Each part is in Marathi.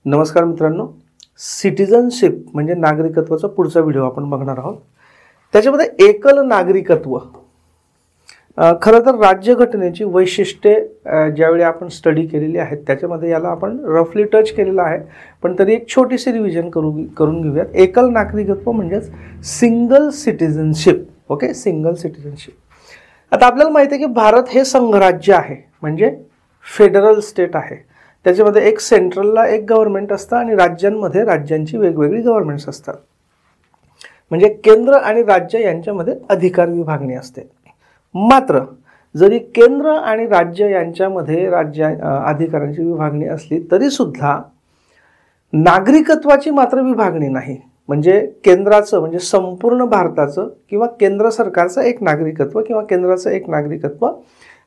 नमस्कार मित्रांनो, सिटिझनशिप म्हणजे नागरिकत्वाचा पुढचा व्हिडिओ आपण बघणार आहोत. त्याच्यामध्ये एकल नागरिकत्व खरं तर राज्यघटनेची वैशिष्ट्ये ज्यावेळी आपण स्टडी केलेली आहेत त्याच्यामध्ये याला आपण रफली टच केलेला आहे, पण तरी एक छोटीशी रिव्हिजन करून घेऊयात. एकल नागरिकत्व म्हणजेच single citizenship. Okay, single citizenship. आता आपल्याला माहिती आहे की भारत हे संघराज्य आहे, म्हणजे फेडरल स्टेट आहे. त्याच्यामध्ये एक सेंट्रलला एक गव्हर्नमेंट असतं आणि राज्यांमध्ये राज्यांची वेगवेगळी गव्हर्नमेंट्स असतात. म्हणजे केंद्र आणि राज्य यांच्यामध्ये अधिकार विभागणी असते. मात्र जरी केंद्र आणि राज्य यांच्यामध्ये अधिकारांची विभागणी असली तरी सुद्धा नागरिकत्वाची मात्र विभागणी नाही. म्हणजे केंद्राचं म्हणजे संपूर्ण भारताचं किंवा केंद्र सरकारचं एक नागरिकत्व किंवा केंद्राचं एक नागरिकत्व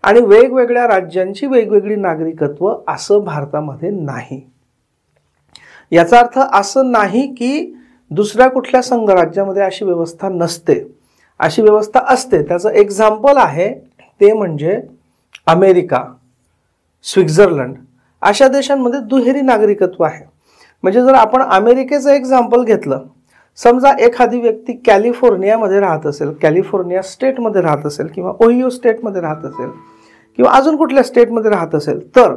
आणि वेगवेगळ्या राज्यांची वेगवेगळी नागरिकत्व असं भारतामध्ये नाही. याचा अर्थ असं नाही की दुसऱ्या कुठल्या संघराज्यामध्ये अशी व्यवस्था नसते, अशी व्यवस्था असते. त्याचं एक्झाम्पल आहे ते म्हणजे अमेरिका, स्वित्झर्लंड अशा देशांमध्ये दुहेरी नागरिकत्व आहे. म्हणजे जर आपण अमेरिकेचं एक्झाम्पल घेतलं, समजा एखादी व्यक्ती कॅलिफोर्नियामध्ये राहत असेल, कॅलिफोर्निया स्टेटमध्ये राहत असेल किंवा ओहियो स्टेटमध्ये राहत असेल किंवा अजून कुठल्या स्टेटमध्ये राहत असेल, तर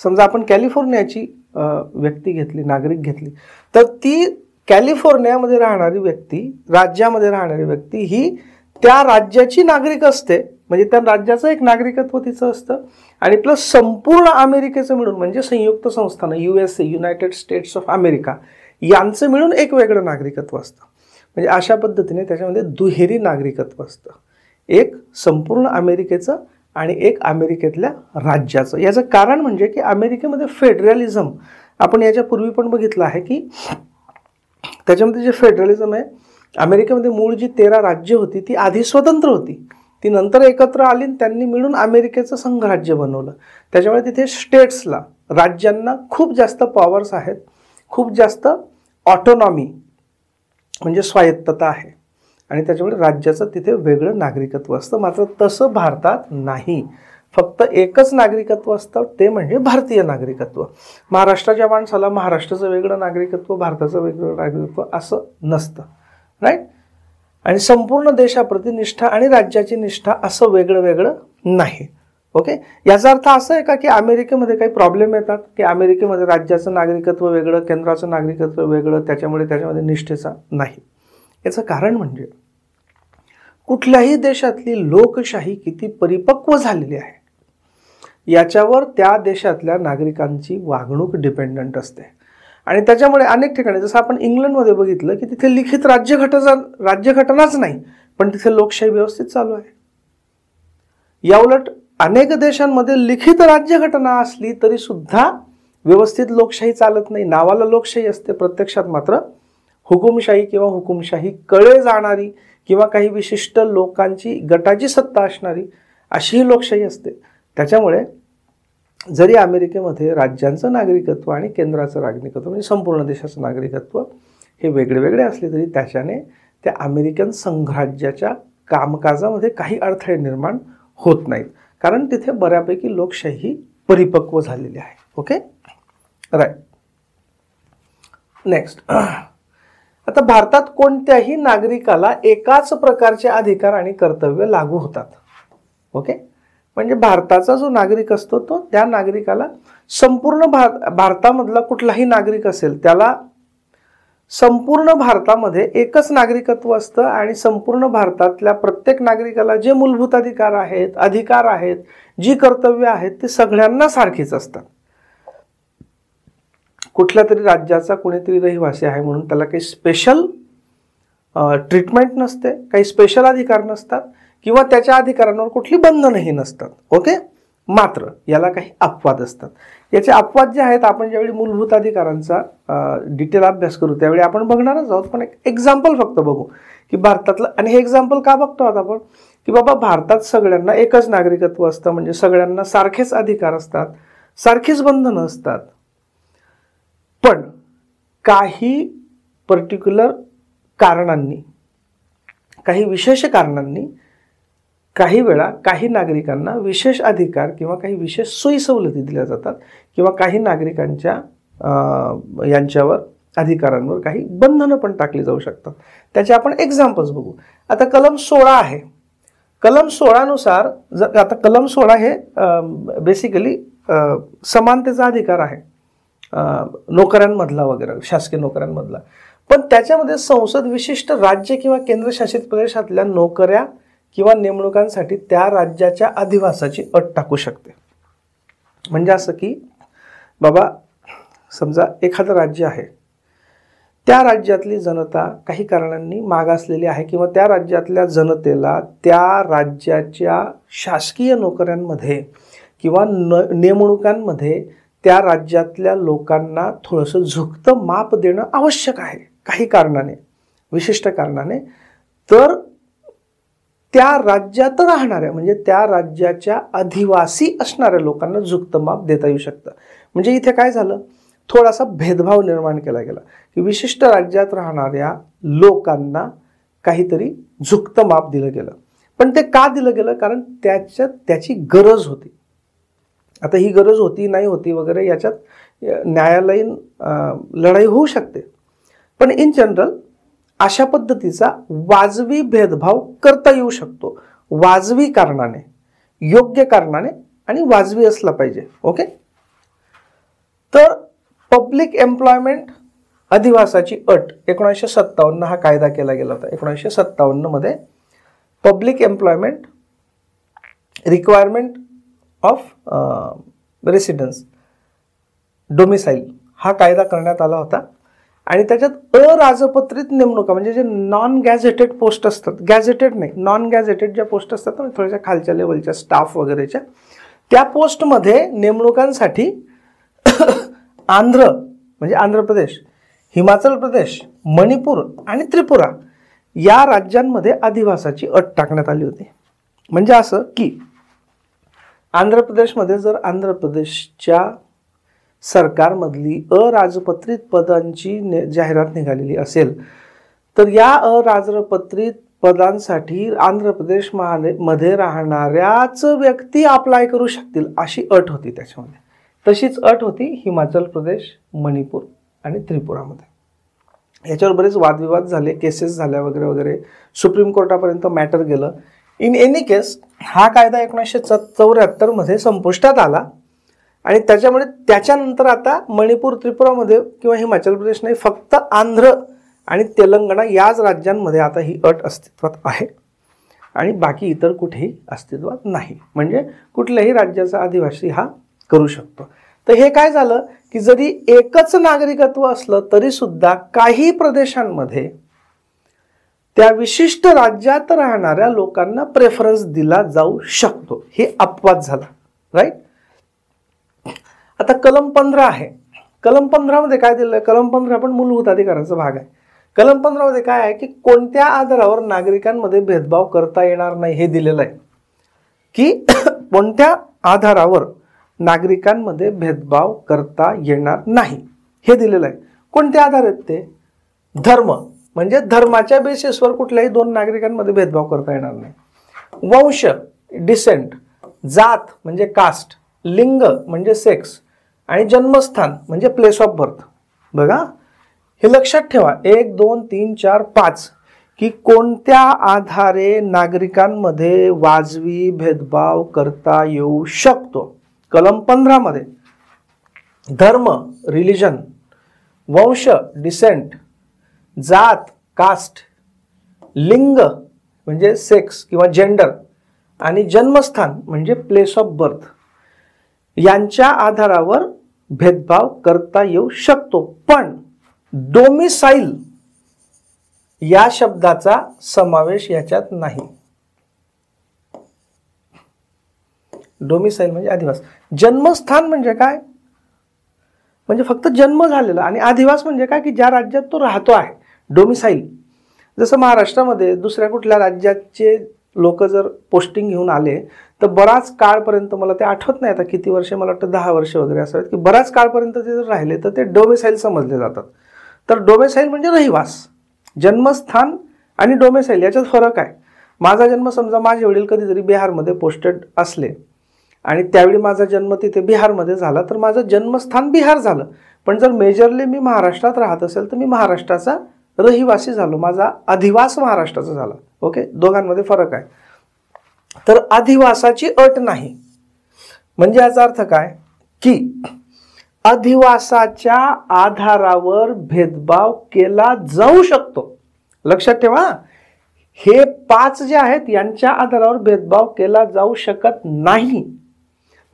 समजा आपण कॅलिफोर्नियाची व्यक्ती घेतली, नागरिक घेतली, तर ती कॅलिफोर्नियामध्ये राहणारी व्यक्ती, राज्यामध्ये राहणारी व्यक्ती ही त्या राज्याची नागरिक असते. म्हणजे त्या राज्याचं एक नागरिकत्व तिचं असतं आणि प्लस संपूर्ण अमेरिकेचं मिळून म्हणजे संयुक्त संस्थानं USA, United States of America यांचं मिळून एक वेगळं नागरिकत्व असतं. म्हणजे अशा पद्धतीने त्याच्यामध्ये दुहेरी नागरिकत्व असतं, एक संपूर्ण अमेरिकेचं आणि एक अमेरिकेतल्या राज्याचं. याचं कारण म्हणजे की अमेरिकेमध्ये फेडरलिझम आपण याच्यापूर्वी पण बघितलं आहे की त्याच्यामध्ये जे फेडरलिझम आहे, अमेरिकेमध्ये मूळ जी 13 राज्य होती ती आधी स्वतंत्र होती, ती नंतर एकत्र आली आणि त्यांनी मिळून अमेरिकेचं संघराज्य बनवलं. त्याच्यामुळे तिथे स्टेट्सला, राज्यांना खूप जास्त पॉवर्स आहेत, खूप जास्त ऑटोनॉमी म्हणजे स्वायत्तता आहे आणि त्याच्यामुळे राज्याचं तिथे वेगळं नागरिकत्व असतं. मात्र तसं भारतात नाही. फक्त एकच नागरिकत्व असतं, ते म्हणजे भारतीय नागरिकत्व. महाराष्ट्राच्या माणसाला महाराष्ट्राचं वेगळं नागरिकत्व, भारताचं वेगळं नागरिकत्व असं नसतं, राईट. आणि संपूर्ण देशाप्रती निष्ठा आणि राज्याची निष्ठा असं वेगळं वेगळं नाही. ओके, याचा अर्थ असं आहे का की अमेरिकेमध्ये काही प्रॉब्लेम येतात की अमेरिकेमध्ये राज्याचं नागरिकत्व वेगळं, केंद्राचं नागरिकत्व वेगळं, त्याच्यामध्ये निष्ठेचा नाही. याचं कारण म्हणजे कुठल्याही देशातली लोकशाही किती परिपक्व झालेली आहे याच्यावर त्या देशातल्या नागरिकांची वागणूक डिपेंडंट असते. आणि त्याच्यामुळे अनेक ठिकाणी जसं आपण इंग्लंडमध्ये बघितलं की तिथे लिखित राज्यघटनाच नाही, पण तिथे लोकशाही व्यवस्थित चालू आहे. याउलट अनेक देशांमध्ये लिखित राज्यघटना असली तरी सुद्धा व्यवस्थित लोकशाही चालत नाही. नावाला लोकशाही असते, प्रत्यक्षात मात्र हुकुमशाही किंवा हुकुमशाही कळे जाणारी किंवा काही विशिष्ट लोकांची गटाची सत्ता असणारी अशी ही लोकशाही असते. त्याच्यामुळे जरी अमेरिकेमध्ये राज्यांचं नागरिकत्व आणि केंद्राचं नागरिकत्व म्हणजे संपूर्ण देशाचं नागरिकत्व हे वेगळे वेगळे असले तरी त्याच्याने त्या अमेरिकन संघराज्याच्या कामकाजामध्ये काही अडथळे निर्माण होत नाहीत, कारण तिथे बऱ्यापैकी लोकशाही परिपक्व झालेली आहे. Okay, right. नेक्स्ट, आता भारतात कोणत्याही नागरिकाला एकाच प्रकारचे अधिकार आणि कर्तव्य लागू होतात. ओके, म्हणजे भारताचा जो नागरिक असतो तो त्या नागरिकाला संपूर्ण भारतामधला कुठलाही नागरिक असेल त्याला संपूर्ण भारतामध्ये एकच नागरिकत्व असतं आणि संपूर्ण भारतातल्या प्रत्येक नागरिकाला जे मूलभूत अधिकार आहेत, जी कर्तव्य आहेत ती सगळ्यांना सारखीच असतात. कुठल्या तरी राज्याचा कोणीतरी रहिवासी आहे म्हणून त्याला काही स्पेशल ट्रीटमेंट नसते, काही स्पेशल अधिकार नसतात किंवा त्याच्या अधिकारांवर कुठली बंधनही नसतात. ओके, मात्र याला काही अपवाद असतात. याचे अपवाद जे आहेत आपण ज्यावेळी मूलभूत अधिकारांचा डिटेल अभ्यास करू त्यावेळी आपण बघणारच आहोत, पण एक एक्झाम्पल फक्त बघू की भारतातलं. आणि हे एक्झाम्पल का बघतो आता आपण की बाबा भारतात सगळ्यांना एकच नागरिकत्व असतं, म्हणजे सगळ्यांना सारखेच अधिकार असतात, सारखीच बंधनं असतात. पण काही पर्टिक्युलर कारणांनी, काही विशेष कारणांनी काही वेळा काही नागरिकांना विशेष अधिकार किंवा काही विशेष सोयी सवलती दिल्या जातात किंवा काही नागरिकांच्या यांच्यावर अधिकारांवर काही बंधनं पण टाकली जाऊ शकतात. त्याचे आपण एक्झाम्पल्स बघू. आता कलम 16 आहे. कलम 16 नुसार जर आता कलम 16 हे बेसिकली समानतेचा अधिकार आहे नोकऱ्यांमधला वगैरे, शासकीय नोकऱ्यांमधला. पण त्याच्यामध्ये संसद विशिष्ट राज्य किंवा केंद्रशासित प्रदेशातल्या नोकऱ्या किंवा नेमणुकांसाठी त्या राज्याच्या अधिवासाची अट टाकू शकते. म्हणजे असं की बाबा समजा एखादं राज्य आहे, त्या राज्यातली जनता काही कारणांनी मागासलेली आहे किंवा त्या राज्यातल्या जनतेला त्या राज्याच्या शासकीय नोकऱ्यांमध्ये किंवा नेमणुकांमध्ये त्या राज्यातल्या लोकांना थोडंसं झुकतं माप देणं आवश्यक आहे काही कारणाने, विशिष्ट कारणाने. तर त्या राज्यात राहणाऱ्या म्हणजे त्या राज्याच्या अधिवासी असणाऱ्या लोकांना झुकतं माप देता येऊ शकतं. म्हणजे इथे काय झालं, थोडासा भेदभाव निर्माण केला गेला की विशिष्ट राज्यात राहणाऱ्या लोकांना काहीतरी झुकतं माप दिलं गेलं. पण ते का दिलं गेलं, कारण त्याची गरज होती. आता ही गरज होती नाही होती वगैरे याच्यात न्यायालयीन लढाई होऊ शकते. पण इन जनरल अशा पद्धतीचा वाजवी भेदभाव करता येऊ शकतो, वाजवी कारणाने, योग्य कारणाने आणि वाजवी असला पाहिजे. ओके. तर पब्लिक एम्प्लॉयमेंट अधिवासाची अट 1957 हा कायदा केला गेला होता. 1957 मध्ये public employment requirement of residence domicile हा कायदा करण्यात आला होता. आणि त्याच्यात अराजपत्रित नेमणुका म्हणजे जे नॉन गॅझेटेड पोस्ट असतात, गॅझेटेड नाही, नॉन गॅझेटेड ज्या पोस्ट असतात ना थोड्याशा खालच्या लेवलच्या स्टाफ वगैरेच्या, त्या पोस्टमध्ये नेमणुकांसाठी आंध्र म्हणजे आंध्र प्रदेश, हिमाचल प्रदेश, मणिपूर आणि त्रिपुरा या राज्यांमध्ये अधिवासाची अट टाकण्यात आली होती. म्हणजे असं की आंध्र प्रदेशमध्ये जर आंध्र प्रदेशच्या सरकारमधली अराजपत्रित पदांची जाहिरात निघालेली असेल तर या अराजपत्रित पदांसाठी आंध्र प्रदेश मध्ये राहणाऱ्याच व्यक्ती अप्लाय करू शकतील अशी अट होती त्याच्यामध्ये. तशीच अट होती हिमाचल प्रदेश, मणिपूर आणि त्रिपुरामध्ये. याच्यावर बरेच वादविवाद झाले, केसेस झाल्या वगैरे वगैरे, सुप्रीम कोर्टापर्यंत मॅटर गेलं. इन एनी केस हा कायदा 1974 मध्ये संपुष्टात आला आणि त्याच्यानंतर आता मणिपूर, त्रिपुरामध्ये किंवा हिमाचल प्रदेश नाही, फक्त आंध्र आणि तेलंगणा याच राज्यांमध्ये आता ही अट अस्तित्वात आहे आणि बाकी इतर कुठेही अस्तित्वात नाही. म्हणजे कुठल्याही राज्याचा आदिवासी हा करू शकतो. तर हे काय झालं की जरी एकच नागरिकत्व असलं तरी सुद्धा काही प्रदेशांमध्ये त्या विशिष्ट राज्यात राहणाऱ्या लोकांना प्रेफरन्स दिला जाऊ शकतो. हे अपवाद झाला. राईट. आता कलम 15 आहे. कलम 15 मध्ये काय दिलं? कलम 15 पण मूलभूत अधिकाराचा भाग आहे. कलम 15 मध्ये काय आहे की कोणत्या आधारावर नागरिकांमध्ये भेदभाव करता येणार नाही हे दिलेलं आहे. की कोणत्या आधारावर नागरिकांमध्ये भेदभाव करता येणार नाही हे दिलेलं आहे. कोणते आधार आहेत ते? धर्म म्हणजे धर्माच्या बेसिसवर कुठल्याही दोन नागरिकांमध्ये भेदभाव करता येणार नाही. वंश डिसेंट, जात म्हणजे कास्ट, लिंग म्हणजे सेक्स आणि जन्मस्थान म्हणजे प्लेस ऑफ बर्थ. बघा हे लक्षात ठेवा 1 2 3 4 5 की कोणत्या आधारे नागरिकांमध्ये वाजवी भेदभाव करता येऊ शकतो. कलम 15 मध्ये धर्म रिलिजन, वंश डिसेंट, जात कास्ट, लिंग म्हणजे सेक्स किंवा जेंडर आणि जन्मस्थान म्हणजे प्लेस ऑफ बर्थ यांच्या आधारावर भेदभाव करता येऊ शकतो. पण डोमिसाईल या शब्दाचा समावेश याच्यात नाही. डोमिसाईल म्हणजे अधिवास. जन्मस्थान म्हणजे काय? म्हणजे फक्त जन्म झालेला. आणि अधिवास म्हणजे काय की ज्या राज्यात तो राहतो आहे. डोमिसाईल जसं महाराष्ट्रामध्ये दुसऱ्या कुठल्या राज्याचे लोक जर पोस्टिंग घेऊन आले तर बराच काळपर्यंत, मला ते आठवत नाही आता किती वर्ष, मला वाटतं 10 वर्ष वगैरे असं की बराच काळपर्यंत ते जर राहिले तर ते डोमिसाईल समजले जातात. तर डोमिसाईल म्हणजे रहिवास. जन्मस्थान आणि डोमिसाईल याच्यात फरक आहे. माझा जन्म समजा माझे वडील कधीतरी बिहारमध्ये पोस्टेड असले आणि त्यावेळी माझा जन्म तिथे बिहारमध्ये झाला तर माझं जन्मस्थान बिहार झालं. पण जर मेजरली मी महाराष्ट्रात राहत असेल तर मी महाराष्ट्राचा रहिवासी झालो, माझा अधिवास महाराष्ट्राचा झाला. ओके, दोघांमध्ये फरक आहे. तर अधिवासाची अट नाही, म्हणजे याचा अर्थ काय की अधिवासाच्या आधारावर भेदभाव केला जाऊ शकतो. लक्षात ठेवा, हे 5 जे आहेत यांच्या आधारावर भेदभाव केला जाऊ शकत नाही.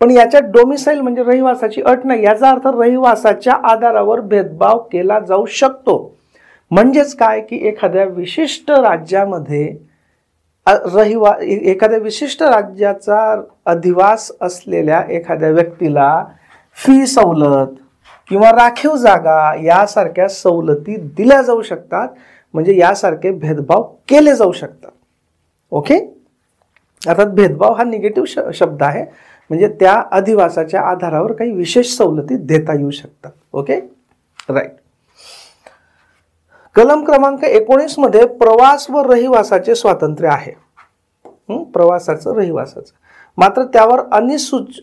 पण याच्यात डोमिसाईल म्हणजे रहिवासाची अट नाही, याचा अर्थ रहिवासाच्या आधारावर भेदभाव केला जाऊ शकतो. म्हणजेच काय की एखाद्या विशिष्ट राज्यामध्ये एखाद्या विशिष्ट राज्याचा अधिवास असलेल्या एखाद्या व्यक्तीला फी सवलत किंवा राखीव जागा यासारख्या सवलती दिल्या जाऊ शकतात, म्हणजे यासारखे भेदभाव केले जाऊ शकतात. ओके, अर्थात भेदभाव हा निगेटिव्ह शब्द आहे, म्हणजे त्या अधिवासाच्या आधारावर काही विशेष सवलती देता येऊ शकतात. Okay, right. कलम क्रमांक 19 मध्ये प्रवास व रहिवासाचे स्वातंत्र्य आहे. प्रवासाचं, रहिवासाचं. मात्र त्यावर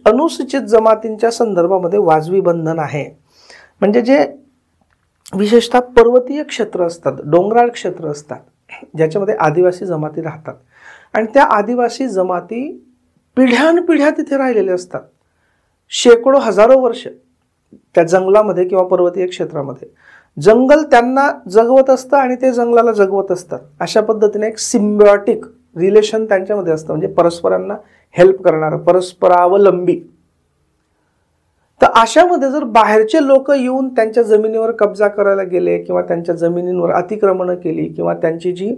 अनुसूचित जमातींच्या संदर्भामध्ये वाजवी बंधन आहे. म्हणजे जे विशेषतः पर्वतीय क्षेत्र असतात, डोंगराळ क्षेत्र असतात, ज्याच्यामध्ये आदिवासी जमाती राहतात आणि त्या आदिवासी जमाती पिढ्यानपिढ्या तिथे राहिलेले असतात, शेकडो हजारो वर्ष त्या जंगलामध्ये किंवा पर्वतीय क्षेत्रामध्ये. जंगल त्यांना जगवत असतं आणि ते जंगलाला जगवत असतात. अशा पद्धतीने एक सिम्बियोटिक रिलेशन त्यांच्यामध्ये असतं, म्हणजे परस्परांना हेल्प करणारं, परस्परावलंबी. तर अशामध्ये जर बाहेरचे लोक येऊन त्यांच्या जमिनीवर कब्जा करायला गेले किंवा त्यांच्या जमिनींवर अतिक्रमणं केली किंवा त्यांची जी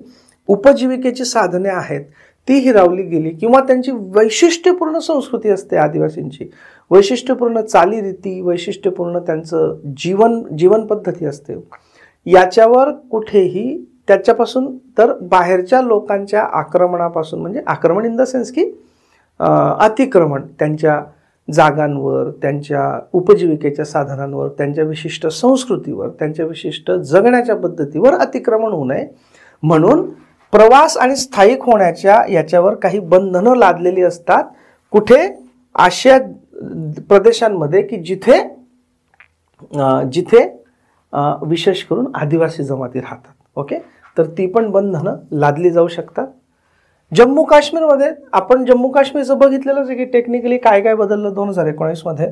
उपजीविकेची साधने आहेत ती हिरावली गेली किंवा त्यांची वैशिष्ट्यपूर्ण संस्कृती असते, आदिवासींची वैशिष्ट्यपूर्ण चालीरीती, वैशिष्ट्यपूर्ण त्यांचं जीवन पद्धती असते, याच्यावर कुठेही त्याच्यापासून तर बाहेरच्या लोकांच्या आक्रमणापासून, म्हणजे आक्रमण इन द सेन्स की अतिक्रमण, त्यांच्या जागांवर, त्यांच्या उपजीविकेच्या साधनांवर, त्यांच्या विशिष्ट संस्कृतीवर, त्यांच्या विशिष्ट जगण्याच्या पद्धतीवर अतिक्रमण होऊ नये म्हणून प्रवास आणि स्थायिक होण्याच्या याच्यावर काही बंधनं लादलेली असतात. कुठे? अशा प्रदेशांमध्ये की जिथे विशेष करून आदिवासी जमाती राहतात. ओके, तर ती पण बंधनं लादली जाऊ शकतात. जम्मू काश्मीरमध्ये आपण जम्मू काश्मीरचं बघितलेलंच आहे की टेक्निकली काय काय बदललं 2019 मध्ये.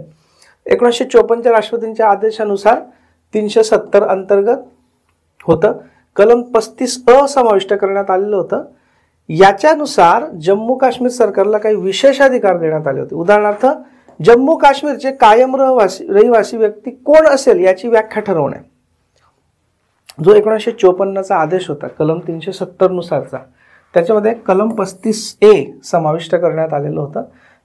1954च्या राष्ट्रपतींच्या आदेशानुसार 370 अंतर्गत होतं, कलम 35 समाविष्ट करण्यात आलेलं होतं. याच्यानुसार जम्मू काश्मीर सरकारला काही विशेष अधिकार देण्यात आले होते. उदाहरणार्थ, जम्मू काश्मीरचे कायम रहिवासी व्यक्ती कोण असेल याची व्याख्या ठरवणे, जो 1954चा आदेश होता कलम 370 नुसारचा, त्याच्यामध्ये कलम 35A समाविष्ट करण्यात आलेलं होतं.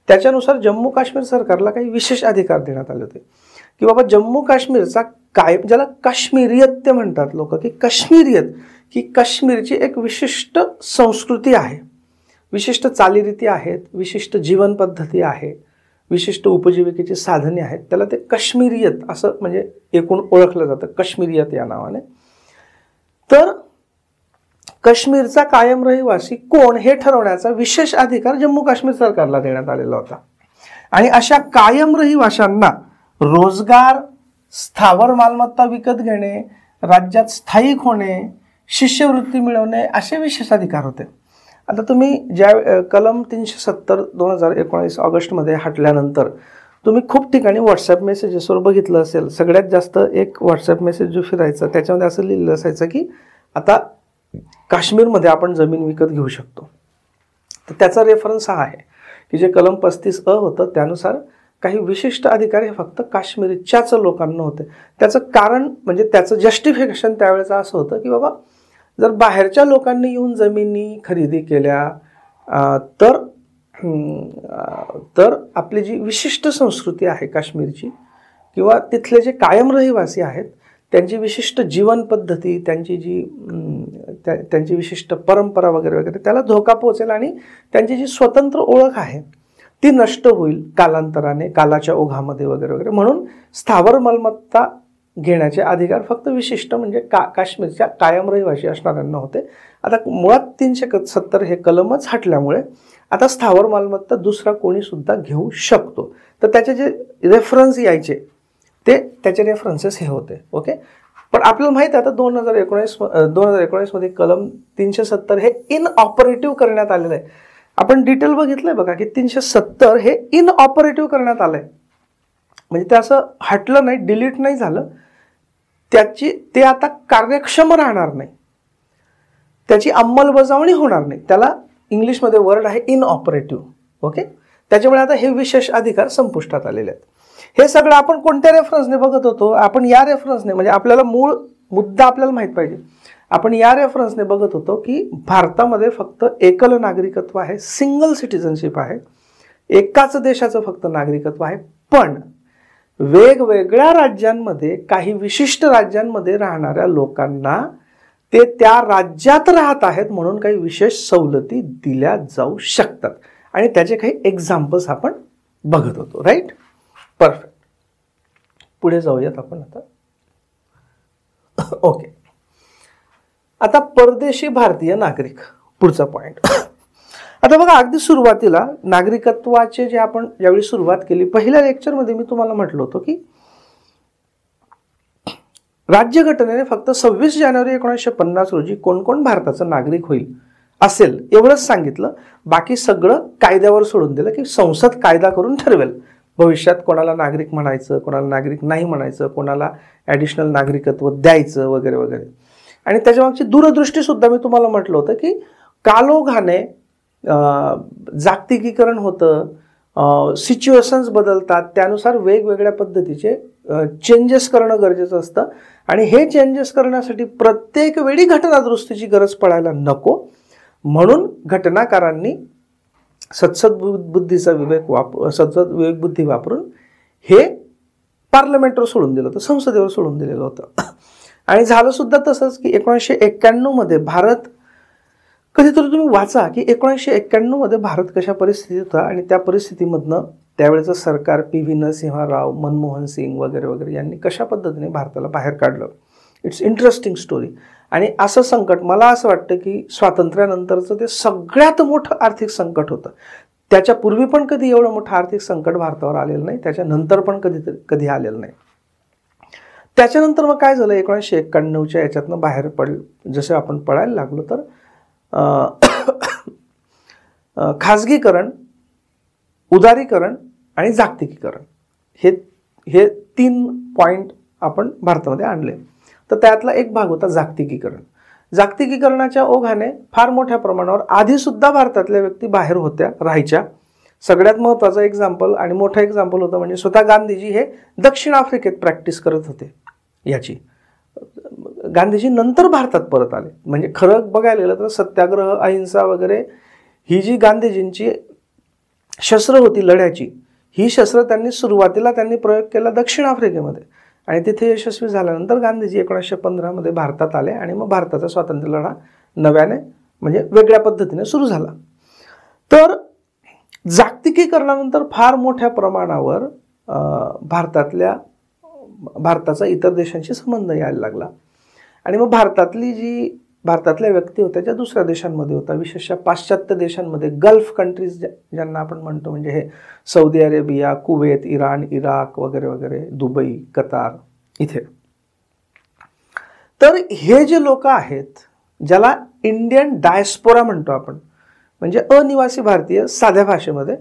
त्याच्यानुसार जम्मू काश्मीर सरकारला काही विशेष अधिकार देण्यात आले होते की बाबा जम्मू काश्मीरचा ज्याला काश्मीरियत ते म्हणतात लोक, की काश्मीरियत ही काश्मीरची एक विशिष्ट संस्कृती आहे, विशिष्ट चालीरीती आहेत, विशिष्ट जीवन पद्धती आहे, विशिष्ट उपजीविकेची साधने आहेत, त्याला ते काश्मीरियत असं म्हणजे एकूण ओळखलं जातं, काश्मीरियत या नावाने. तर काश्मीरचा कायम रहिवासी कोण हे ठरवण्याचा विशेष अधिकार जम्मू काश्मीर सरकारला देण्यात आलेला होता. आणि अशा कायम रहिवाशांना रोजगार, स्थावर मालमत्ता विकत घेणे, राज्यात स्थायिक होणे, शिष्यवृत्ती मिळवणे असे विशेष अधिकार होते. आता तुम्ही ज्या कलम 370 2019 ऑगस्टमध्ये हटल्यानंतर तुम्ही खूप ठिकाणी व्हॉट्सअप मेसेजेसवर बघितलं असेल, सगळ्यात जास्त एक व्हॉट्सअप मेसेज जो फिरायचा त्याच्यामध्ये असं लिहिलं असायचं की आता काश्मीरमध्ये आपण जमीन विकत घेऊ शकतो. तर त्याचा रेफरन्स हा आहे की जे कलम 35A होतं त्यानुसार काही विशिष्ट अधिकार हे फक्त काश्मीरच्याच लोकांना होते. त्याचं कारण म्हणजे त्याचं जस्टिफिकेशन त्यावेळेचं असं होतं की बाबा जर बाहेरच्या लोकांनी येऊन जमिनी खरेदी केल्या तर आपली जी विशिष्ट संस्कृती आहे काश्मीरची किंवा तिथले जे कायम रहिवासी आहेत त्यांची विशिष्ट जीवन पद्धती, त्यांची विशिष्ट परंपरा वगैरे वगैरे त्याला धोका पोहोचेल आणि त्यांची जी स्वतंत्र ओळख आहे ती नष्ट होईल कालांतराने, कालाच्या ओघामध्ये वगैरे वगैरे. म्हणून स्थावर मालमत्ता घेण्याचे अधिकार फक्त विशिष्ट म्हणजे काश्मीरच्या कायम रहिवासी असणाऱ्यांना होते. आता मुळात 370 हे कलमच हटल्यामुळे आता स्थावर मालमत्ता दुसरा कोणी सुद्धा घेऊ शकतो. तर त्याचे जे रेफरन्स यायचे ते त्याचे रेफरन्सेस हे होते. ओके, पण आपल्याला माहिती आहे आता 2019 मध्ये कलम 370 हे इनऑपरेटिव्ह करण्यात आलेलं आहे. आपण डिटेल बघितलंय बघा की 370 हे इनऑपरेटिव्ह करण्यात आलंय, म्हणजे ते असं हटलं नाही, डिलीट नाही झालं, ते आता कार्यक्षम राहणार नाही, त्याची अंमलबजावणी होणार नाही. त्याला इंग्लिशमध्ये वर्ड आहे इनऑपरेटिव्ह. ओके, त्याच्यामुळे आता हे विशेष अधिकार संपुष्टात आलेले आहेत. हे सगळं आपण कोणत्या रेफरन्सने बघत होतो? आपण या रेफरन्सने, म्हणजे आपल्याला मूळ मुद्दा आपल्याला माहित पाहिजे, आपण या रेफरन्सने बघत होतो की भारतामध्ये फक्त एकल नागरिकत्व आहे, सिंगल सिटिझनशिप आहे, एकाच देशाचं फक्त नागरिकत्व आहे. पण वेगवेगळ्या राज्यांमध्ये, काही विशिष्ट राज्यांमध्ये राहणाऱ्या लोकांना ते त्या राज्यात राहत आहेत म्हणून काही विशेष सवलती दिल्या जाऊ शकतात, आणि त्याचे काही एक्झाम्पल्स आपण बघत होतो. Right, perfect. पुढे जाऊयात आपण आता. ओके, आता परदेशी भारतीय नागरिक, पुढचा पॉइंट. आता बघा, अगदी सुरुवातीला नागरिकत्वाचे जे आपण ज्यावेळी सुरुवात केली, पहिल्या लेक्चरमध्ये मी तुम्हाला म्हटलं होतं की राज्यघटनेने फक्त 26 जानेवारी 1950 रोजी कोण कोण भारताचं नागरिक होईल असेल एवढंच सांगितलं. बाकी सगळं कायद्यावर सोडून दिलं की संसद कायदा करून ठरवेल भविष्यात कोणाला नागरिक म्हणायचं, कोणाला नागरिक नाही म्हणायचं, कोणाला ॲडिशनल नागरिकत्व द्यायचं वगैरे वगैरे. आणि त्याच्यामागची दूरदृष्टी सुद्धा मी तुम्हाला म्हटलं होतं की कालोघाने जागतिकीकरण होतं, सिच्युएशन्स बदलतात, त्यानुसार वेगवेगळ्या पद्धतीचे चेंजेस करणं गरजेचं असतं, आणि हे चेंजेस करण्यासाठी प्रत्येक वेळी घटनादुरुस्तीची गरज पडायला नको, म्हणून घटनाकारांनी सद्सद बुद्धी वापरून हे पार्लमेंटवर सोडून दिलं होतं, संसदेवर सोडून दिलेलं होतं. आणि झालं सुद्धा तसंच की 1991 मध्ये भारत, कधीतरी तुम्ही वाचा की 1991 मध्ये भारत कशा परिस्थितीत होता, आणि त्या परिस्थितीमधनं त्यावेळेचं सरकार PV नरसिंह राव, मनमोहन सिंग वगैरे वगैरे यांनी कशा पद्धतीने भारताला बाहेर काढलं. It's interesting story. आणि असं संकट, मला असं वाटतं की स्वातंत्र्यानंतरचं ते सगळ्यात मोठं आर्थिक संकट होतं. त्याच्यापूर्वी पण कधी एवढं मोठं आर्थिक संकट भारतावर आलेलं नाही, त्याच्यानंतर पण कधी आलेलं नाही. त्याच्यानंतर मग काय झालं, 1991च्या याच्यातनं बाहेर जसं आपण पडायला लागलो तर खाजगीकरण, उदारीकरण आणि जागतिकीकरण हे 3 पॉइंट आपण भारतामध्ये आणले. तर त्यातला एक भाग होता जागतिकीकरण. जागतिकीकरणाच्या ओघाने फार मोठ्या प्रमाणावर आधी सुद्धा भारतातल्या व्यक्ती बाहेर होत्या, राहायच्या. सगळ्यात महत्त्वाचं एक्झाम्पल आणि मोठं एक्झाम्पल होतं म्हणजे स्वतः गांधीजी हे दक्षिण आफ्रिकेत प्रॅक्टिस करत होते याची. गांधीजी नंतर भारतात परत आले. म्हणजे खरं बघायला गेलं तर सत्याग्रह, अहिंसा वगैरे ही जी गांधीजींची शस्त्र होती लढ्याची, ही शस्त्र सुरुवातीला त्यांनी प्रयोग केला दक्षिण आफ्रिकेमध्ये, आणि तिथे यशस्वी झाल्यानंतर गांधीजी 1915 मध्ये भारतात आले, आणि मग भारताचा स्वातंत्र्य लढा नव्याने म्हणजे वेगळ्या पद्धतीने सुरू झाला. तर जागतिकीकरणानंतर फार मोठ्या प्रमाणावर भारताचा इतर देशांशी संबंध यायला लागला, आणि मग भारतातल्या व्यक्ती होत्या ज्या दुसऱ्या देशांमध्ये होत्या, विशेषतः पाश्चात्य देशांमध्ये, गल्फ कंट्रीज ज्यांना आपण म्हणतो, म्हणजे हे Saudi Arabia, Kuwait, Iran, Iraq वगैरे वगैरे, दुबई, कतार इथे. तर हे जे लोक आहेत ज्याला इंडियन डायस्पोरा म्हणतो आपण, म्हणजे अनिवासी भारतीय, साध्या भाषेमध्ये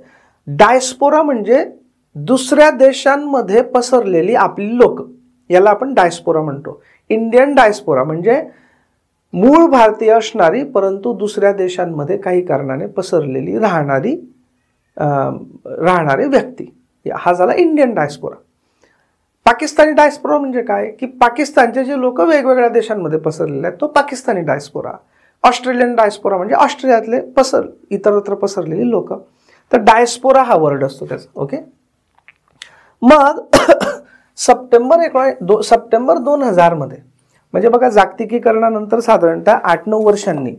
डायस्पोरा म्हणजे दुसऱ्या देशांमध्ये पसरलेली आपली लोक, याला आपण डायस्पोरा म्हणतो. इंडियन डायस्पोरा म्हणजे मूळ भारतीय असणारी परंतु दुसऱ्या देशांमध्ये काही कारणाने पसरलेली राहणारे व्यक्ती, हा झाला इंडियन डायस्पोरा. पाकिस्तानी डायस्पोरा म्हणजे काय की पाकिस्तानचे जे लोक वेगवेगळ्या देशांमध्ये पसरलेले आहेत, तो पाकिस्तानी डायस्पोरा. ऑस्ट्रेलियन डायस्पोरा म्हणजे ऑस्ट्रेलियातले इतरत्र पसरलेली लोक. तर डायस्पोरा हा वर्ड असतो त्याचा. ओके, मग सप्टेंबर 2000 मध्ये, म्हणजे बघा जागतिकीकरणानंतर साधारणतः 8-9 वर्षांनी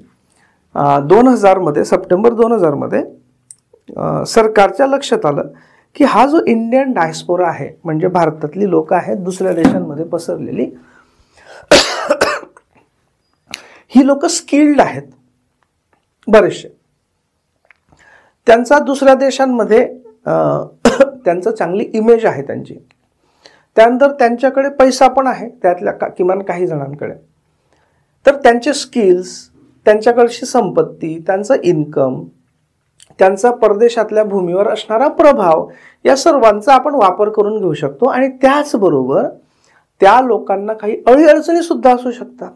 2000 मध्ये, सप्टेंबर 2000 मध्ये सरकारच्या लक्षात आलं की हा जो इंडियन डायस्पोरा आहे, म्हणजे भारतातली लोक आहेत दुसऱ्या देशांमध्ये पसरलेली, ही लोक स्किल्ड आहेत बरेचसे, त्यांचा दुसऱ्या देशांमध्ये त्यांचं चांगली इमेज आहे त्यांची, त्यानंतर त्यांच्याकडे पैसा पण आहे त्यातल्या किमान काही जणांकडे. तर त्यांचे स्किल्स, त्यांच्याकडची संपत्ती, त्यांचं इन्कम, त्यांचा परदेशातल्या भूमीवर असणारा प्रभाव, या सर्वांचा आपण वापर करून घेऊ शकतो. आणि त्याचबरोबर त्या लोकांना काही अडीअडचणी सुद्धा असू शकतात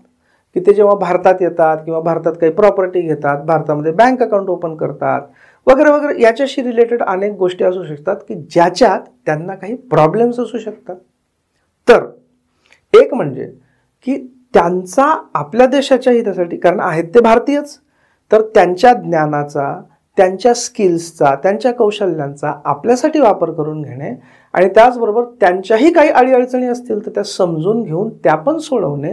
की ते जेव्हा भारतात येतात किंवा भारतात काही प्रॉपर्टी घेतात, भारतामध्ये बँक अकाउंट ओपन करतात वगैरे वगैरे, याच्याशी रिलेटेड अनेक गोष्टी असू शकतात की ज्याच्यात त्यांना काही प्रॉब्लेम्स असू शकतात. तर एक म्हणजे की त्यांचा आपल्या देशाच्या हितासाठी, कारण आहेत ते भारतीयच, तर त्यांच्या ज्ञानाचा, त्यांच्या स्किल्सचा, त्यांच्या कौशल्यांचा आपल्यासाठी वापर करून घेणे आणि त्याचबरोबर त्यांच्याही काही अडीअडचणी असतील तर त्या समजून घेऊन त्या पण सोडवणे,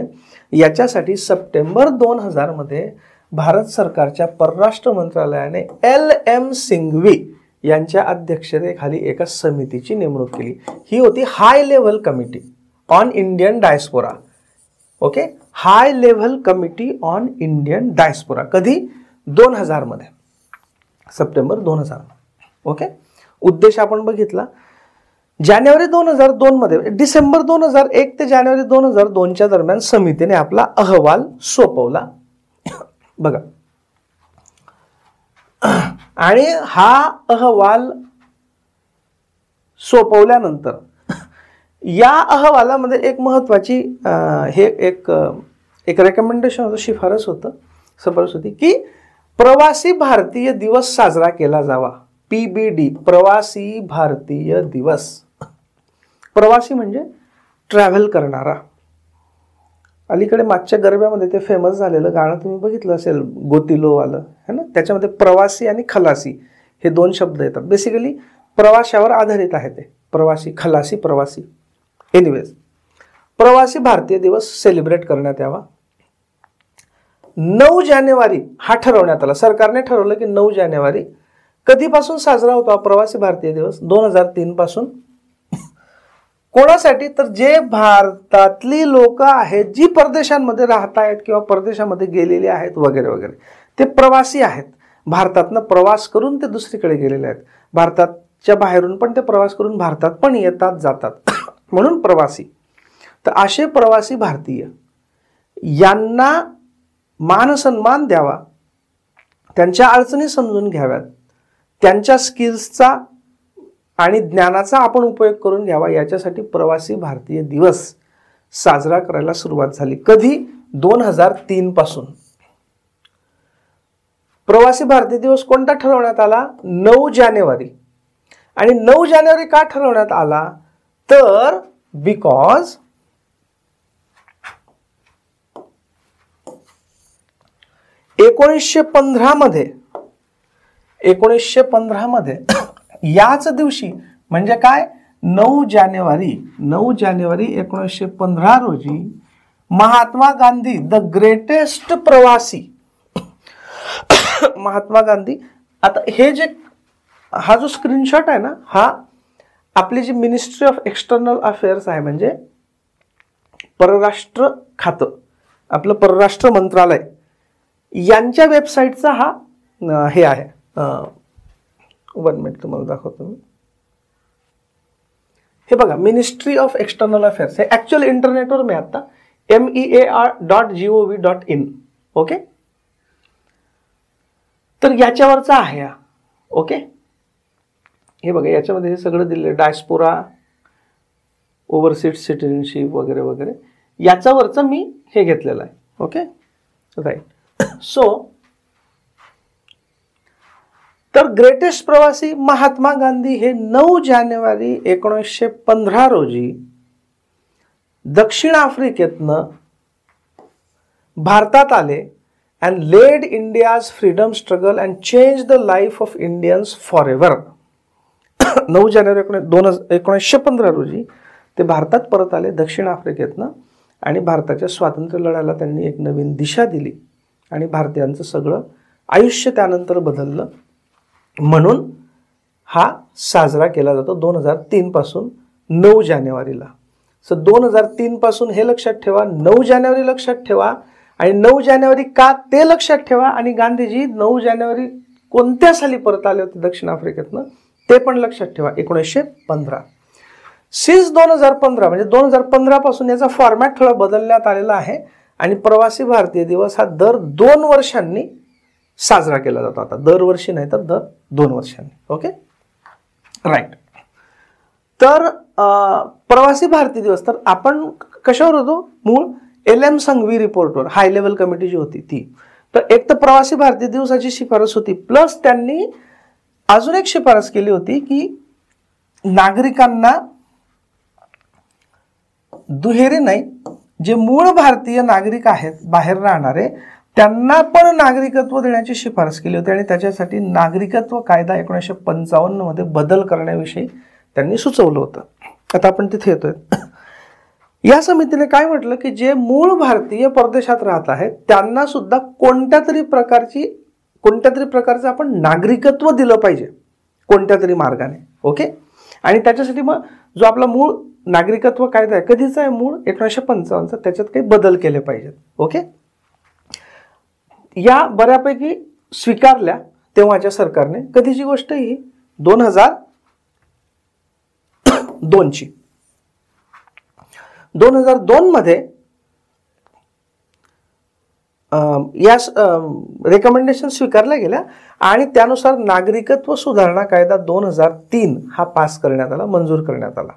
याच्यासाठी सप्टेंबर 2000 मध्ये भारत सरकारच्या परराष्ट्र मंत्रालयाने LM सिंघवी यांच्या अध्यक्षतेखाली एका समितीची नेमणूक केली. ही होती high level committee on Indian diaspora. Okay, high level committee on Indian diaspora. कधी? 2000 मध्ये, सप्टेंबर 2000. ओके, उद्देश आपण बघितला. जानेवारी 2002 मध्ये, डिसेंबर 2001 ते जानेवारी 2002च्या दरम्यान समितीने आपला अहवाल सोपवला. बघा, आणि हा अहवाल सोपवल्यानंतर या अहवालामध्ये एक महत्वाची एक रेकमेंडेशन होतं, शिफारस होती की प्रवासी भारतीय दिवस साजरा केला जावा. PBD, प्रवासी भारतीय दिवस. प्रवासी म्हणजे ट्रॅव्हल करणारा. अलीकडे मागच्या गरब्यामध्ये ते फेमस झालेलं गाणं तुम्ही बघितलं असेल, गोतिलोवालं, है ना. त्याच्यामध्ये प्रवासी आणि खलासी हे दोन शब्द येतात. बेसिकली प्रवाशावर आधारित आहे ते. प्रवासी, खलासी, प्रवासी. एनिवेज, प्रवासी भारतीय दिवस सेलिब्रेट करण्यात यावा. 9 जानेवारी हा ठरवण्यात आला. सरकारने ठरवलं की 9 जानेवारी कधीपासून साजरा होतो प्रवासी भारतीय दिवस? 2003 पासून. कोणासाठी? तर जे भारतातली लोक आहेत जी परदेशांमध्ये राहत आहेत किंवा परदेशामध्ये गेलेली आहेत वगैरे वगैरे, ते प्रवासी आहेत. भारतातनं प्रवास करून ते दुसरीकडे गेलेले आहेत. भारताच्या बाहेरून पण ते प्रवास करून भारतात पण येतात जातात, म्हणून प्रवासी. तर असे प्रवासी भारतीय यांना मान सन्मान द्यावा, त्यांच्या अडचणी समजून घ्याव्यात, त्यांच्या स्किल्सचा आणि ज्ञानाचा आपण उपयोग करून घ्यावा, याच्यासाठी प्रवासी भारतीय दिवस साजरा करायला सुरुवात झाली. कधी? 2003 पासून. प्रवासी भारतीय दिवस कोणता ठरवण्यात आला? 9 जानेवारी. आणि 9 जानेवारी का ठरवण्यात आला? तर बिकॉज एकोणीसशे पंधरा याच दिवशी, म्हणजे काय, 9 जानेवारी 1915 रोजी महात्मा गांधी, द ग्रेटेस्ट प्रवासी, महात्मा गांधी. आता हे जे हा जो स्क्रीनशॉट आहे ना, हा आपली जी मिनिस्ट्री ऑफ एक्सटर्नल अफेअर्स आहे, म्हणजे परराष्ट्र खातं, आपलं परराष्ट्र मंत्रालय, यांच्या वेबसाईटचा हा हे आहे. 1 मिनिट तुम्हाला दाखवतो मी. हे बघा, मिनिस्ट्री ऑफ एक्सटर्नल अफेअर्स. हे ऍक्च्युअली इंटरनेटवर मी आता mear.gov.in. ओके, तर याच्यावरचा आहे हा. ओके, हे बघा, याच्यामध्ये हे सगळं दिलेलं, डायस्पोरा, ओव्हरसीज सिटीजनशिप वगैरे वगैरे, याच्यावरचं मी हे घेतलेलं आहे. Okay, right. सो तर ग्रेटेस्ट प्रवासी महात्मा गांधी हे 9 जानेवारी 1915 रोजी दक्षिण आफ्रिकेतनं भारतात आले and led India's freedom struggle and change the life of Indians forever. 9 जानेवारी 1915 रोजी ते भारतात परत आले दक्षिण आफ्रिकेतनं, आणि भारताच्या स्वातंत्र्य लढ्याला त्यांनी एक नवीन दिशा दिली आणि भारतीयांचं सगळं आयुष्य त्यानंतर बदललं. म्हणून हा साजरा केला जातो 2003 पासून 9 जानेवारीला. सो 2003 पासून हे लक्षात ठेवा, 9 जानेवारी लक्षात ठेवा, आणि 9 जानेवारी का ते लक्षात ठेवा, आणि गांधीजी 9 जानेवारी कोणत्या साली परत आले होते दक्षिण आफ्रिकेतनं ते पण लक्षात ठेवा, 1915. सिन्स 2015 म्हणजे 2015 पासून याचा फॉर्मॅट थोडा बदलण्यात आलेला आहे आणि प्रवासी भारतीय दिवस हा दर 2 वर्षांनी साजरा केला जातो. आता दरवर्षी नाही तर दर 2 वर्षांनी. Okay, right. तर प्रवासी भारतीय दिवस तर आपण कशावर होतो, मूळ LM संघवी रिपोर्टवर, हाय लेवल कमिटी जी होती ती. तर एक तर प्रवासी भारतीय दिवसाची शिफारस होती, प्लस त्यांनी अजून एक शिफारस केली होती की नागरिकांना दुहेरी नाही, जे मूळ भारतीय नागरिक आहेत बाहेर राहणारे त्यांना पण नागरिकत्व देण्याची शिफारस केली होती आणि त्याच्यासाठी नागरिकत्व कायदा 1955 मध्ये बदल करण्याविषयी त्यांनी सुचवलं होतं. आता आपण तिथे येतोय. या समितीने काय म्हटलं की जे मूळ भारतीय परदेशात राहत आहेत त्यांना सुद्धा कोणत्या तरी प्रकारचं आपण नागरिकत्व दिलं पाहिजे कोणत्या तरी मार्गाने. ओके, आणि त्याच्यासाठी मग जो आपला मूळ नागरिकत्व कायदा आहे कधीचा आहे, मूळ 1955चा, त्याच्यात काही बदल केले पाहिजेत. ओके, या बऱ्यापैकी स्वीकारल्या तेव्हाच्या सरकारने. कधीची गोष्ट ही 2002ची. 2002 मध्ये या रेकमेंडेशन स्वीकारल्या गेल्या आणि त्यानुसार नागरिकत्व सुधारणा कायदा 2003 हा पास करण्यात आला, मंजूर करण्यात आला.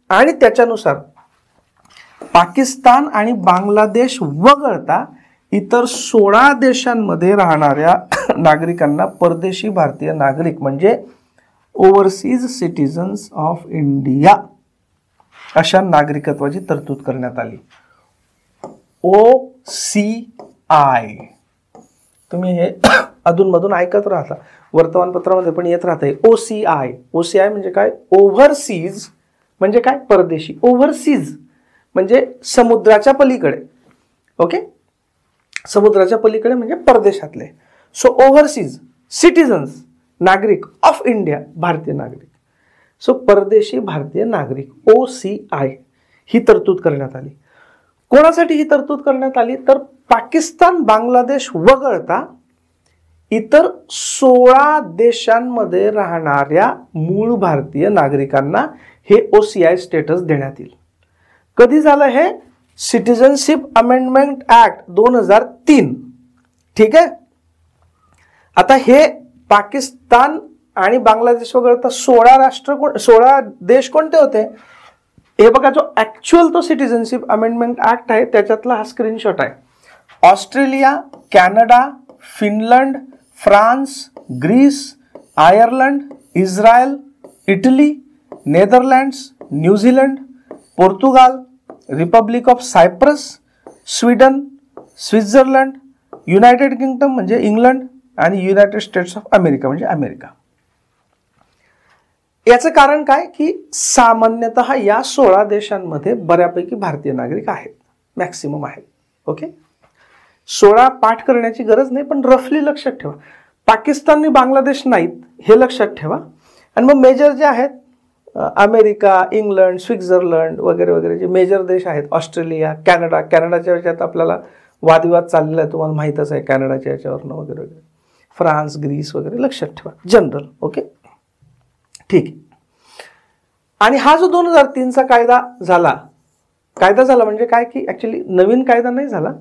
आणि त्याच्यानुसार पाकिस्तान आणि बांगलादेश वगळता इतर 16 देशांमध्ये राहणाऱ्या नागरिकांना परदेशी भारतीय नागरिक म्हणजे ओव्हरसीज सिटीजन्स ऑफ इंडिया अशा नागरिकत्वाची तरतूद करण्यात आली. OCI तुम्ही हे अधूनमधून ऐकत राहता, वर्तमानपत्रामध्ये पण येत राहते. OCI म्हणजे काय, ओव्हरसीज म्हणजे काय, परदेशी. ओव्हरसीज म्हणजे समुद्राच्या पलीकडे. ओके, समुद्राच्या पलीकडे म्हणजे परदेशातले. सो ओव्हरसीज सिटीजन्स नागरिक ऑफ इंडिया भारतीय नागरिक. सो परदेशी भारतीय नागरिक OCI ही तरतूद करण्यात आली. कोणासाठी ही तरतूद करण्यात आली तर पाकिस्तान बांगलादेश वगळता इतर 16 देशांमध्ये राहणाऱ्या मूळ भारतीय नागरिकांना हे OCI स्टेटस देण्यात येईल. कधी झालं हे, सिटीजनशिप अमेंडमेंट ऍक्ट 2003. ठीक आहे. आता हे पाकिस्तान आणि बांगलादेश वगळता 16 देश कोणते होते हे बघा. जो ऍक्च्युअल तो सिटीजनशिप अमेंडमेंट ऍक्ट आहे त्याच्यातला हा स्क्रीनशॉट आहे. Australia, Canada, Finland, France, Greece, Ireland, Israel, Italy, Netherlands, New Zealand, Portugal, Republic of Cyprus, Sweden, Switzerland, United Kingdom म्हणजे इंग्लंड आणि युनायटेड स्टेट्स ऑफ अमेरिका म्हणजे अमेरिका. याचं कारण काय की सामान्यतः या 16 देशांमध्ये बऱ्यापैकी भारतीय नागरिक आहेत, मॅक्सिमम आहेत. ओके, 16 पाठ करण्याची गरज नाही, पण रफली लक्षात ठेवा. पाकिस्तान आणि बांगलादेश नाहीत हे लक्षात ठेवा. आणि मग मेजर जे आहेत अमेरिका, इंग्लंड, स्वित्झर्लंड वगैरे वगैरे जे मेजर देश आहेत, ऑस्ट्रेलिया, कॅनडा. कॅनडाच्या याच्यात आपल्याला वादविवाद चाललेला आहे, तुम्हाला माहीतच आहे कॅनडाच्या याच्यावरनं वगैरे वगैरे. फ्रान्स, ग्रीस वगैरे लक्षात ठेवा जनरल. ओके, ठीक आहे. आणि हा जो 2003चा कायदा झाला म्हणजे काय की ऍक्च्युली नवीन कायदा नाही झाला.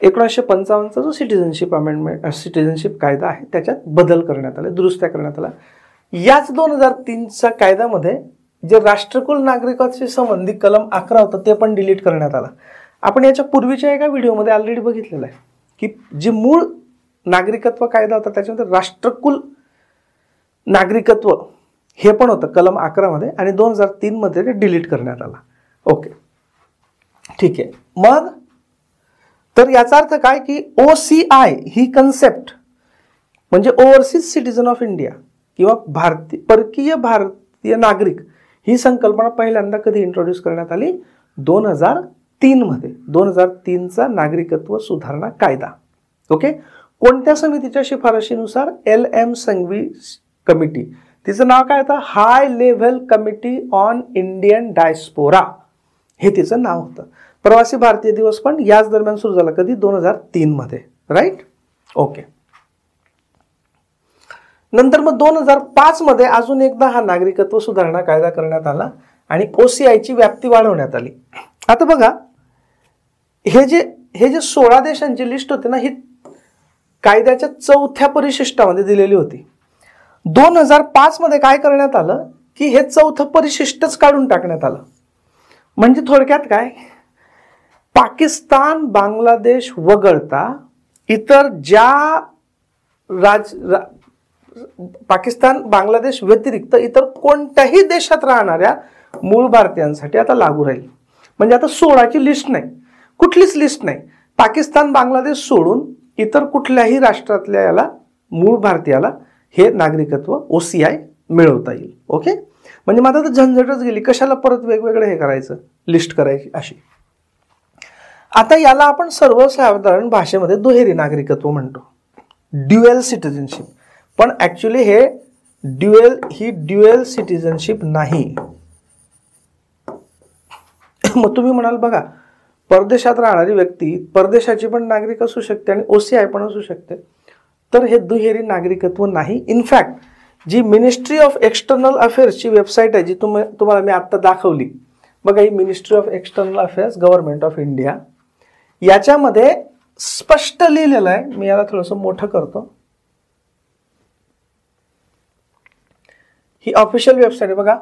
1955चा जो सिटीजनशिप कायदा आहे त्याच्यात बदल करण्यात आले, दुरुस्त्या करण्यात आल्या. याच 2003च्या कायद्यामध्ये जे राष्ट्रकुल नागरिकाशी संबंधित कलम 11 होतं ते पण डिलीट करण्यात आला. आपण याच्या पूर्वीच्या एका व्हिडिओमध्ये ऑलरेडी बघितलेलं आहे की जे मूळ नागरिकत्व कायदा होता त्याच्यामध्ये राष्ट्रकुल नागरिकत्व हे पण होतं कलम 11 मध्ये आणि 2003 मध्ये ते डिलीट करण्यात आला. ओके, ठीक आहे. मग तर याचा अर्थ काय की OCI ही कन्सेप्ट म्हणजे ओव्हरसीज सिटीजन ऑफ इंडिया किंवा परकीय भारतीय नागरिक ही संकल्पना पहिल्यांदा कधी इंट्रोड्यूस करण्यात आली, 2003 मध्ये. 2003चा नागरिकत्व सुधारणा कायदा. ओके, कोणत्या समितीच्या शिफारशीनुसार, LM संघवी कमिटी. तिचं नाव काय होतं, high level committee on Indian diaspora हे तिचं नाव होतं. प्रवासी भारतीय दिवस पण याच दरम्यान सुरू झाला, कधी 2003 मध्ये. राईट. ओके, नंतर मग 2005 मध्ये अजून एकदा हा नागरिकत्व सुधारणा कायदा करण्यात आला आणि OCIची व्याप्ती वाढवण्यात आली. आता बघा, हे जे 16 देशांची लिस्ट होती ना, ही कायद्याच्या 4थ्या परिशिष्टामध्ये दिलेली होती. 2005 मध्ये काय करण्यात आलं की हे 4थं परिशिष्टच काढून टाकण्यात आलं. म्हणजे थोडक्यात काय, पाकिस्तान बांगलादेश वगळता इतर ज्या पाकिस्तान बांगलादेश व्यतिरिक्त इतर कोणत्याही देशात राहणाऱ्या मूळ भारतीयांसाठी आता लागू राहील. म्हणजे आता 16ची लिस्ट नाही, कुठलीच लिस्ट नाही. पाकिस्तान बांगलादेश सोडून इतर कुठल्याही राष्ट्रातल्या याला मूळ भारतीयाला हे नागरिकत्व OCI मिळवता येईल. ओके, म्हणजे माझा तर झंझटच गेली, कशाला परत वेगवेगळं हे करायचं, लिस्ट करायची अशी. आता याला आपण सर्वसाधारण भाषेमध्ये दुहेरी नागरिकत्व म्हणतो, ड्युएल सिटिझनशिप. पण ऍक्च्युली ही ड्युएल सिटिझनशिप नाही. मग तुम्ही म्हणाल बघा, परदेशात राहणारी व्यक्ती परदेशाची पण नागरिक असू शकते आणि OCI पण असू शकते. तर हे दुहेरी नागरिकत्व नाही. इनफॅक्ट जी मिनिस्ट्री ऑफ एक्सटर्नल अफेअर्सची वेबसाईट आहे, जी तुम्हाला मी आत्ता दाखवली बघा, ही ministry of external affairs government of India, याच्यामध्ये स्पष्ट लिहिलेलं आहे. मी याला थोडंसं मोठं करतो. ही ऑफिशियल वेबसाईट आहे बघा.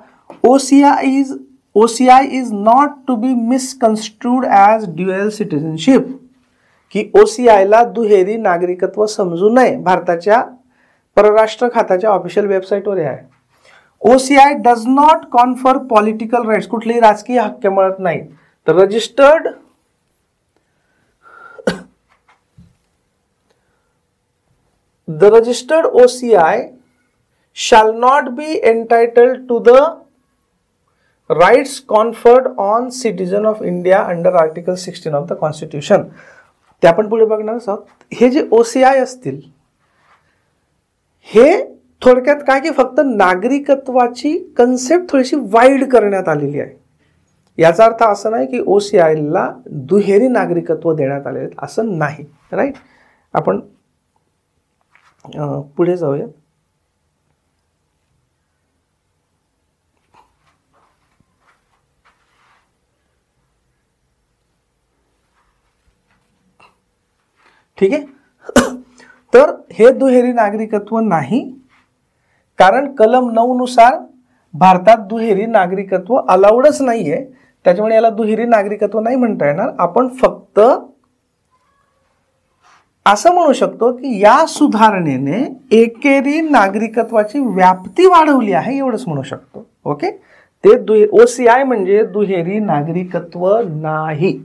OCI is not to be misconstrued as dual citizenship, की OCIला दुहेरी नागरिकत्व समजू नये. भारताच्या परराष्ट्र खात्याच्या ऑफिशियल वेबसाईटवर आहे. OCI does not confer political rights, कुठलेही राजकीय हक्क मिळत नाही. तर the registered OCI shall not be entitled to the rights conferred on citizen of India under Article 16 of the Constitution. ते आपण पुढे बघणार आहोत. हे जे OCI असतील, हे थोडक्यात काय की फक्त नागरिकत्वाची कन्सेप्ट थोडीशी वाईड करण्यात आलेली आहे. याचा अर्थ असा नाही की OCIला दुहेरी नागरिकत्व देण्यात आले असं नाही. राईट, आपण पुढे जाऊया. ठीक आहे. तर हे दुहेरी नागरिकत्व नाही, कारण कलम 9 नुसार भारतात दुहेरी नागरिकत्व अलाउडच नाहीये. त्याच्यामुळे याला दुहेरी नागरिकत्व नाही म्हणता येणार. आपण फक्त असं म्हणू शकतो की या सुधारणेने एकेरी नागरिकत्वाची व्याप्ती वाढवली आहे, एवढंच म्हणू शकतो. ओके, ते OCI म्हणजे दुहेरी नागरिकत्व नाही.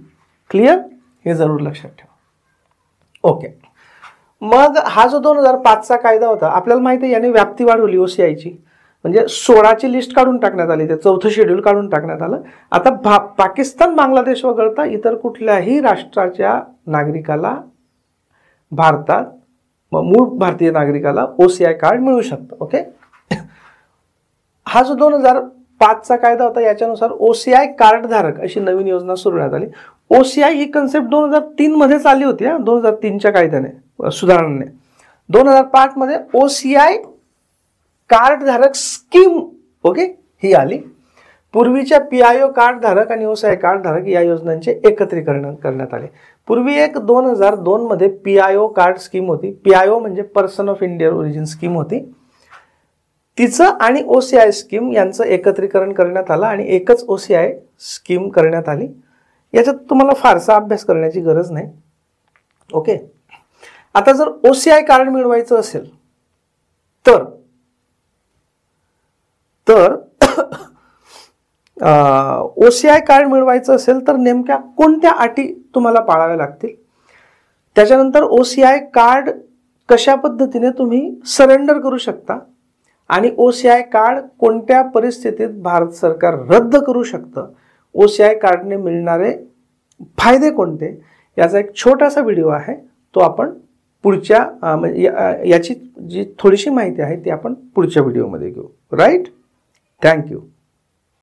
क्लिअर, हे जरूर लक्षात ठेवा. ओके, मग हा जो 2005चा कायदा होता, आपल्याला माहिती आहे याने व्याप्ती वाढवली OCIची. म्हणजे 16ची लिस्ट काढून टाकण्यात आली, ते 4थं शेड्यूल काढून टाकण्यात आलं. आता पाकिस्तान बांगलादेश वगळता इतर कुठल्याही राष्ट्राच्या नागरिकाला भारतात, मूळ भारतीय नागरिकाला OCI कार्ड मिळू शकतं. ओके, हा जो 2005चा कायदा होता याच्यानुसार OCI कार्ड धारक अशी नवीन योजना सुरू करण्यात आली. OCI ही कन्सेप्ट 2003 मध्ये चालली होती. 2003च्या कायद्याने सुधारणेने 2005 मध्ये OCI कार्ड धारक स्कीम, ओके, ही आली. पूर्वीच्या PIO कार्ड धारक आणि OCI कार्ड धारक या योजनांचे एकत्रीकरण करण्यात आले. पूर्वी एक 2002 मध्ये PIO कार्ड स्कीम होती. PIO म्हणजे person of Indian origin scheme होती. तिचं आणि OCI स्कीम यांचं एकत्रीकरण करण्यात आलं आणि एकच OCI स्कीम करण्यात आली. याच्यात तुम्हाला फारसा अभ्यास करण्याची गरज नाही. ओके, आता जर OCI कार्ड मिळवायचं असेल तर OCI कार्ड मिळवायचं असेल तर नेमक्या कोणत्या अटी तुम्हाला पाळाव्या लागतील, त्याच्यानंतर OCI कार्ड कशा पद्धतीने तुम्ही सरेंडर करू शकता आणि OCI कार्ड कोणत्या परिस्थितीत भारत सरकार रद्द करू शकतं, OCI कार्डने मिळणारे फायदे कोणते, याचा एक छोटासा व्हिडिओ आहे. तो आपण पुढच्या याची जी थोडीशी माहिती आहे ती आपण पुढच्या व्हिडिओमध्ये घेऊ. Right, thank you.